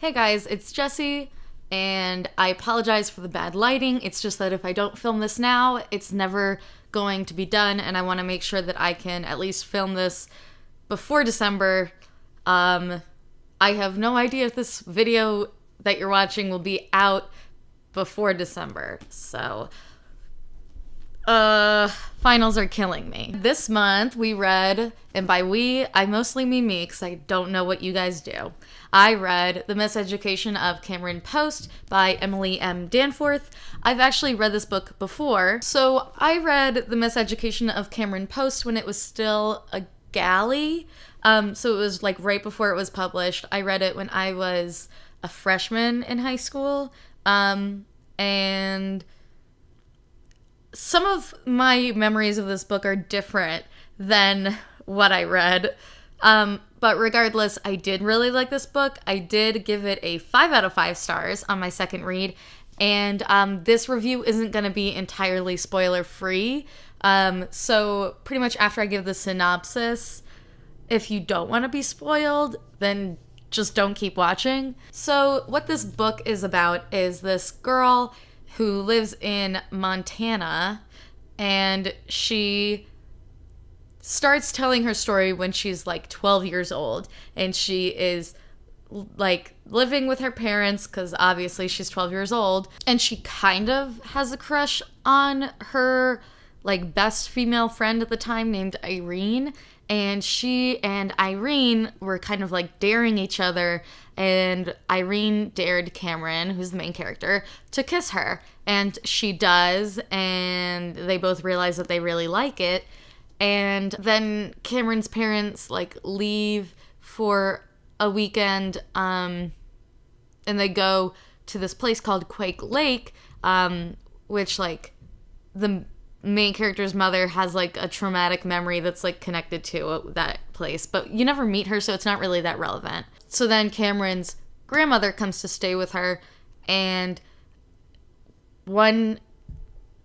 Hey guys, it's Jessie, and I apologize for the bad lighting. It's just that if I don't film this now, it's never going to be done, and I want to make sure that I can at least film this before December. I have no idea if this video that you're watching will be out before December, so finals are killing me. This month we read, and by we, I mostly mean me because I don't know what you guys do. I read The Miseducation of Cameron Post by Emily M. Danforth. I've actually read this book before. So I read The Miseducation of Cameron Post when it was still a galley. So it was like right before it was published. I read it when I was a freshman in high school. And some of my memories of this book are different than what I read. But regardless, I did really like this book. I did give it a 5 out of 5 stars on my second read. And this review isn't going to be entirely spoiler-free. So pretty much after I give the synopsis, if you don't want to be spoiled, then just don't keep watching. So what this book is about is this girl who lives in Montana, and she starts telling her story when she's like 12 years old, and she is like living with her parents because obviously she's 12 years old, and she kind of has a crush on her like best female friend at the time named Irene, and she and Irene were kind of like daring each other, and Irene dared Cameron, who's the main character, to kiss her, and she does, and they both realize that they really like it. And then Cameron's parents like leave for a weekend, and they go to this place called Quake Lake, which like the main character's mother has like a traumatic memory that's like connected to that place, but you never meet her, so it's not really that relevant. So then Cameron's grandmother comes to stay with her, and one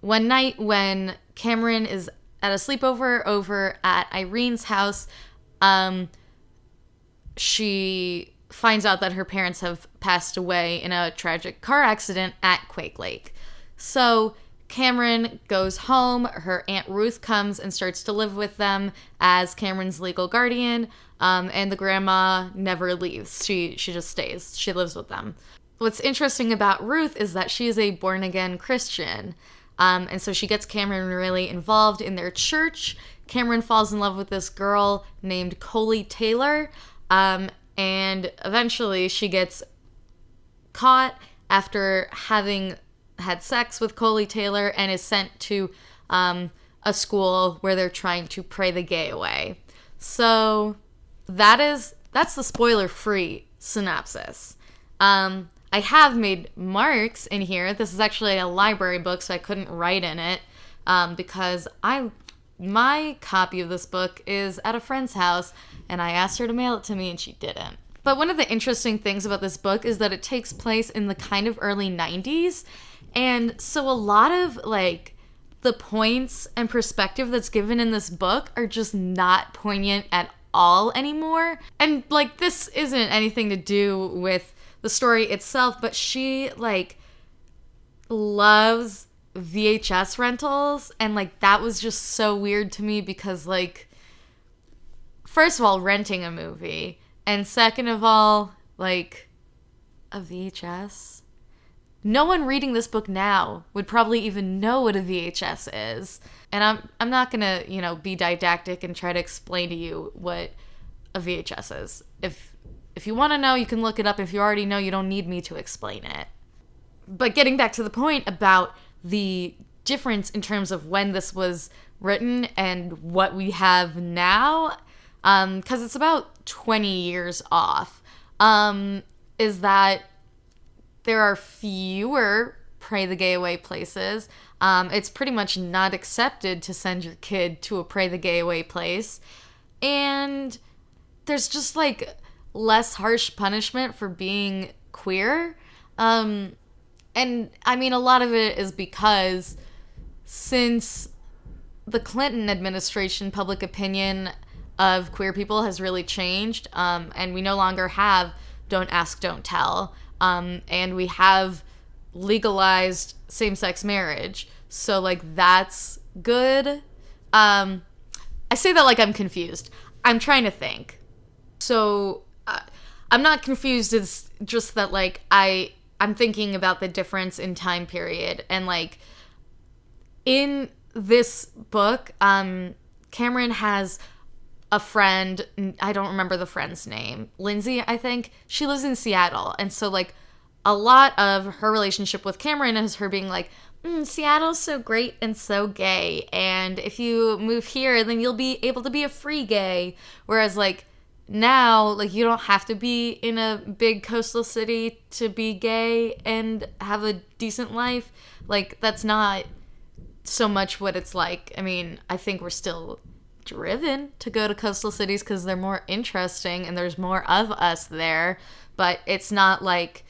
night when Cameron is at a sleepover over at Irene's house, she finds out that her parents have passed away in a tragic car accident at Quake Lake. So Cameron goes home, her Aunt Ruth comes and starts to live with them as Cameron's legal guardian, and the grandma never leaves. She just stays. She lives with them. What's interesting about Ruth is that she is a born-again Christian, and so she gets Cameron really involved in their church. Cameron falls in love with this girl named Coley Taylor, and eventually she gets caught after having had sex with Coley Taylor and is sent to a school where they're trying to pray the gay away. So that's the spoiler-free synopsis. I have made marks in here. This is actually a library book, so I couldn't write in it because my copy of this book is at a friend's house, and I asked her to mail it to me, and she didn't. But one of the interesting things about this book is that it takes place in the kind of early 90s, and so a lot of like the points and perspective that's given in this book are just not poignant at all anymore. And like this isn't anything to do with the story itself, but she like loves VHS rentals, and like that was just so weird to me because like first of all, renting a movie, and second of all, like a VHS. No one reading this book now would probably even know what a VHS is. And I'm not gonna, be didactic and try to explain to you what a VHS is. If you want to know, you can look it up. If you already know, you don't need me to explain it. But getting back to the point about the difference in terms of when this was written and what we have now, because it's about 20 years off, is that there are fewer pray the gay away places. It's pretty much not accepted to send your kid to a pray the gay away place. And there's just like less harsh punishment for being queer. And I mean, a lot of it is because since the Clinton administration, public opinion of queer people has really changed, and we no longer have don't ask, don't tell. And we have legalized same-sex marriage. So, like, that's good. I say that like I'm confused. I'm trying to think. So, I'm not confused. It's just that, like, I'm thinking about the difference in time period. And, like, in this book, Cameron has a friend. I don't remember the friend's name. Lindsay, I think. She lives in Seattle. And so, like, a lot of her relationship with Cameron is her being like, Seattle's so great and so gay. And if you move here, then you'll be able to be a free gay. Whereas, like, now, like, you don't have to be in a big coastal city to be gay and have a decent life. Like, that's not so much what it's like. I mean, I think we're still driven to go to coastal cities because they're more interesting and there's more of us there. But it's not like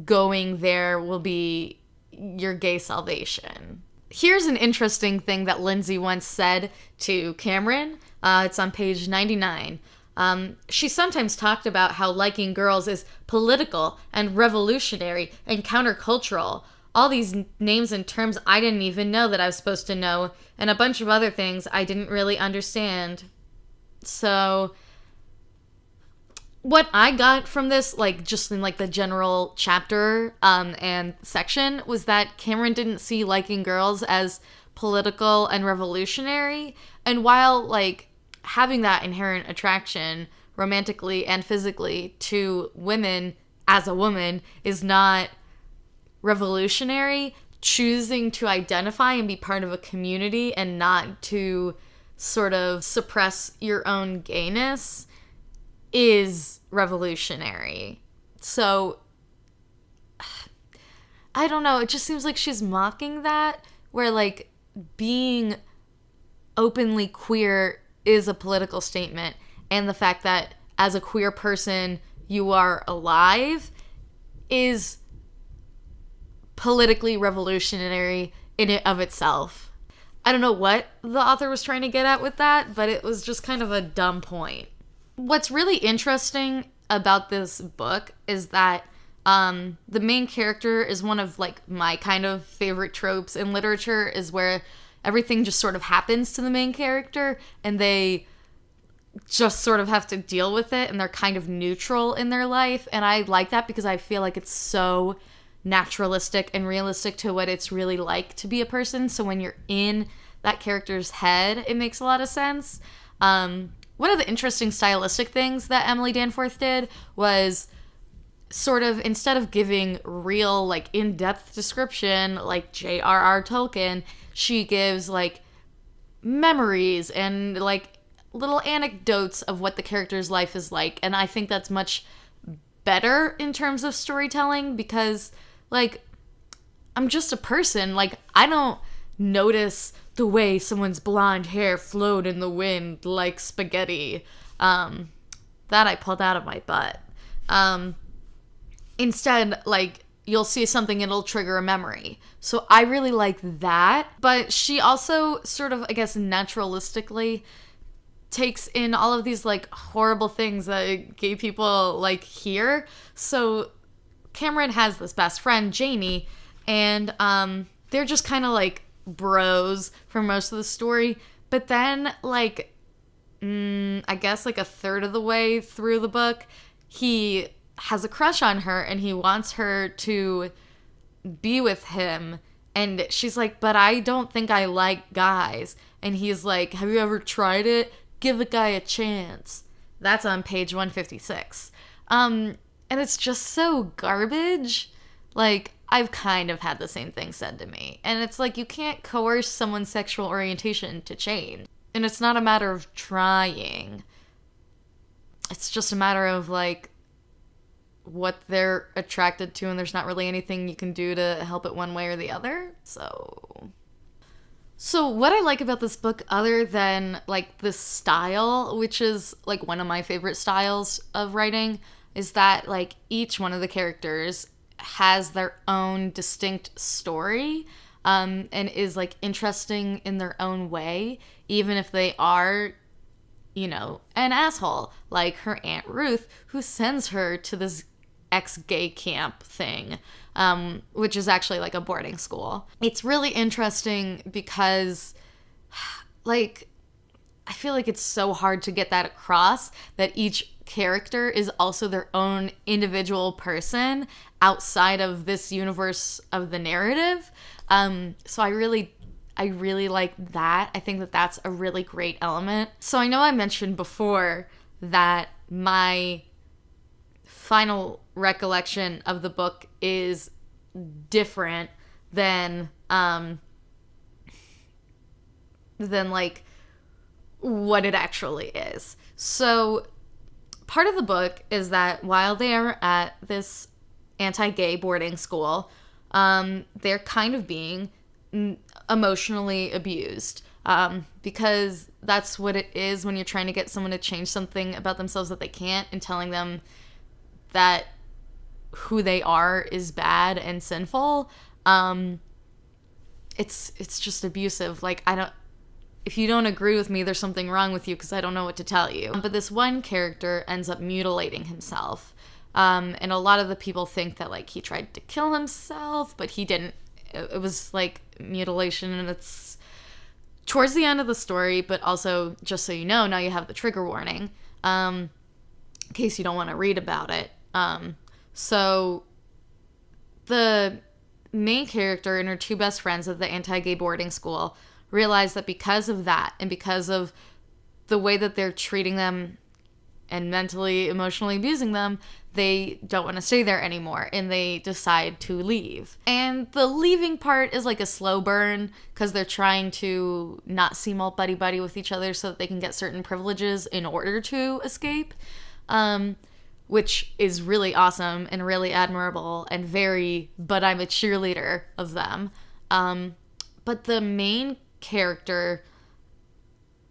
going there will be your gay salvation. Here's an interesting thing that Lindsay once said to Cameron. It's on page 99. She sometimes talked about how liking girls is political and revolutionary and countercultural. All these names and terms I didn't even know that I was supposed to know, and a bunch of other things I didn't really understand. So what I got from this, like, just in, like, the general chapter and section, was that Cameron didn't see liking girls as political and revolutionary. And while, like, having that inherent attraction romantically and physically to women as a woman is not revolutionary, choosing to identify and be part of a community and not to sort of suppress your own gayness is revolutionary. So, I don't know, it just seems like she's mocking that, where, like, being openly queer is a political statement, and the fact that as a queer person you are alive is politically revolutionary in it of itself. I don't know what the author was trying to get at with that, but it was just kind of a dumb point. What's really interesting about this book is that the main character is one of, like, my kind of favorite tropes in literature, is where everything just sort of happens to the main character and they just sort of have to deal with it and they're kind of neutral in their life. And I like that because I feel like it's so naturalistic and realistic to what it's really like to be a person. So when you're in that character's head, it makes a lot of sense. One of the interesting stylistic things that Emily Danforth did was sort of, instead of giving real, like, in-depth description like J.R.R. Tolkien, she gives, like, memories and, like, little anecdotes of what the character's life is like. And I think that's much better in terms of storytelling because, like, I'm just a person. Like, I don't notice the way someone's blonde hair flowed in the wind like spaghetti. That I pulled out of my butt. Instead, like, you'll see something, it'll trigger a memory. So I really like that. But she also sort of, I guess, naturalistically takes in all of these, like, horrible things that gay people, like, hear. So Cameron has this best friend, Jamie, and they're just kind of, like, bros for most of the story. But then, like, I guess, like, a third of the way through the book, he has a crush on her and he wants her to be with him. And she's like, but I don't think I like guys. And he's like, have you ever tried it? Give a guy a chance. That's on page 156. And it's just so garbage. Like, I've kind of had the same thing said to me. And it's like, you can't coerce someone's sexual orientation to change. And it's not a matter of trying. It's just a matter of, like, what they're attracted to, and there's not really anything you can do to help it one way or the other. So what I like about this book, other than, like, this style, which is, like, one of my favorite styles of writing, is that, like, each one of the characters has their own distinct story, and is, like, interesting in their own way, even if they are an asshole, like her Aunt Ruth, who sends her to this ex-gay camp thing, which is actually like a boarding school. It's really interesting because, like, I feel like it's so hard to get that across, that each character is also their own individual person outside of this universe of the narrative. So I really like that. I think that that's a really great element. So I know I mentioned before that my final recollection of the book is different than like what it actually is. So part of the book is that while they are at this anti-gay boarding school, they're kind of being emotionally abused, because that's what it is when you're trying to get someone to change something about themselves that they can't, and telling them that who they are is bad and sinful. It's just abusive. Like, if you don't agree with me, there's something wrong with you, because I don't know what to tell you. But this one character ends up mutilating himself. And a lot of the people think that, like, he tried to kill himself, but he didn't. It was, like, mutilation, and it's towards the end of the story, but also, just so you know, now you have the trigger warning, in case you don't want to read about it. So the main character and her two best friends at the anti-gay boarding school realize that because of that, and because of the way that they're treating them and mentally, emotionally abusing them, they don't want to stay there anymore, and they decide to leave. And the leaving part is like a slow burn, because they're trying to not seem all buddy-buddy with each other so that they can get certain privileges in order to escape, which is really awesome and really admirable and very, but I'm a cheerleader of them. But the main character,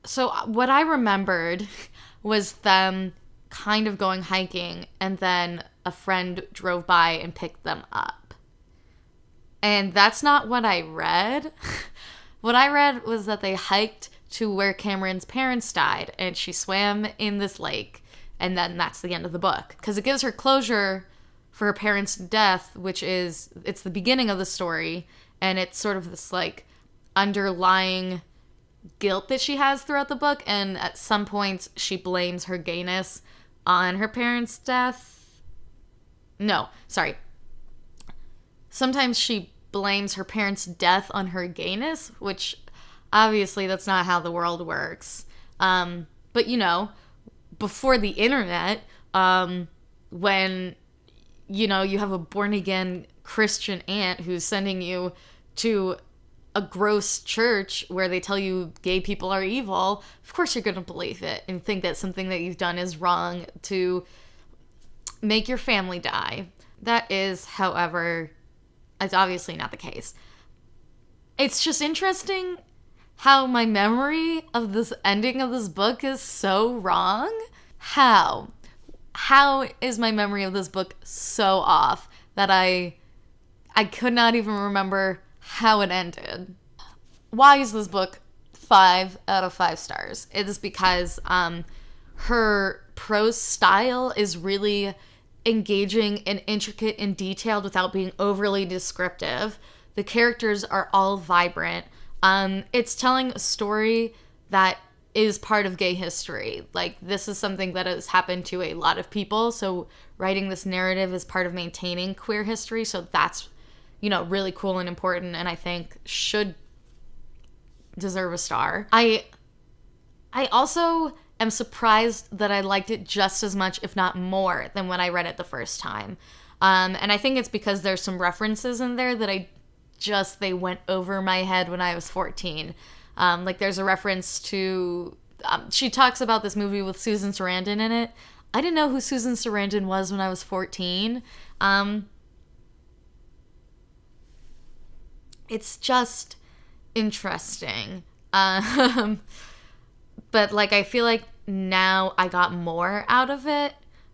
so what I remembered was them kind of going hiking, and then a friend drove by and picked them up. And that's not what I read. What I read was that they hiked to where Cameron's parents died, and she swam in this lake, and then that's the end of the book. Because it gives her closure for her parents' death, it's the beginning of the story, and it's sort of this, like, underlying guilt that she has throughout the book, and at some points she blames her gayness on her parents' death. No, sorry. Sometimes she blames her parents' death on her gayness, which obviously that's not how the world works. But before the internet, when you have a born-again Christian aunt who's sending you to a gross church where they tell you gay people are evil, of course you're going to believe it and think that something that you've done is wrong to make your family die. That is, however, it's obviously not the case. It's just interesting how my memory of this ending of this book is so wrong. How is my memory of this book so off that I could not even remember how it ended? Why is this book 5 out of 5 stars? It is because her prose style is really engaging and intricate and detailed without being overly descriptive. The characters are all vibrant. It's telling a story that is part of gay history. Like, this is something that has happened to a lot of people, so writing this narrative is part of maintaining queer history, so that's really cool and important, and I think should deserve a star. I also am surprised that I liked it just as much, if not more, than when I read it the first time. And I think it's because there's some references in there that they went over my head when I was 14. Like, there's a reference to, she talks about this movie with Susan Sarandon in it. I didn't know who Susan Sarandon was when I was 14. It's just interesting. But, like, I feel like now I got more out of it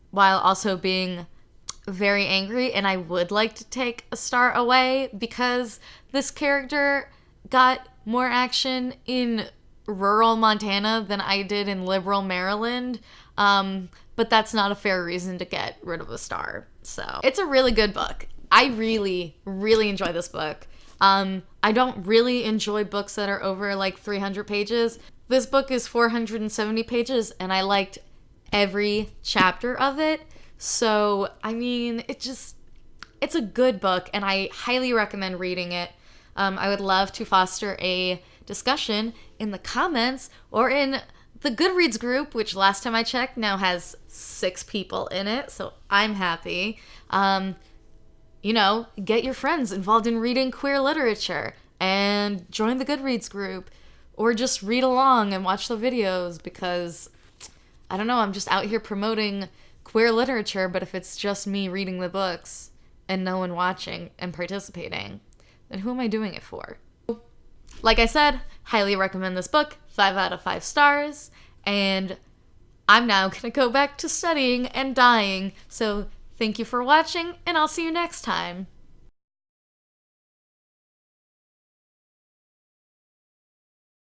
while also being very angry, and I would like to take a star away because this character got more action in rural Montana than I did in liberal Maryland. But that's not a fair reason to get rid of a star. So it's a really good book. I really, really enjoy this book. I don't really enjoy books that are over like 300 pages. This book is 470 pages, and I liked every chapter of it. So, I mean, it's a good book, and I highly recommend reading it. I would love to foster a discussion in the comments or in the Goodreads group, which last time I checked now has 6 people in it, so I'm happy. You know, get your friends involved in reading queer literature and join the Goodreads group, or just read along and watch the videos, because I don't know, I'm just out here promoting queer literature, but if it's just me reading the books and no one watching and participating, then who am I doing it for? Like I said, highly recommend this book, 5 out of 5 stars, and I'm now gonna go back to studying and dying, so thank you for watching, and I'll see you next time.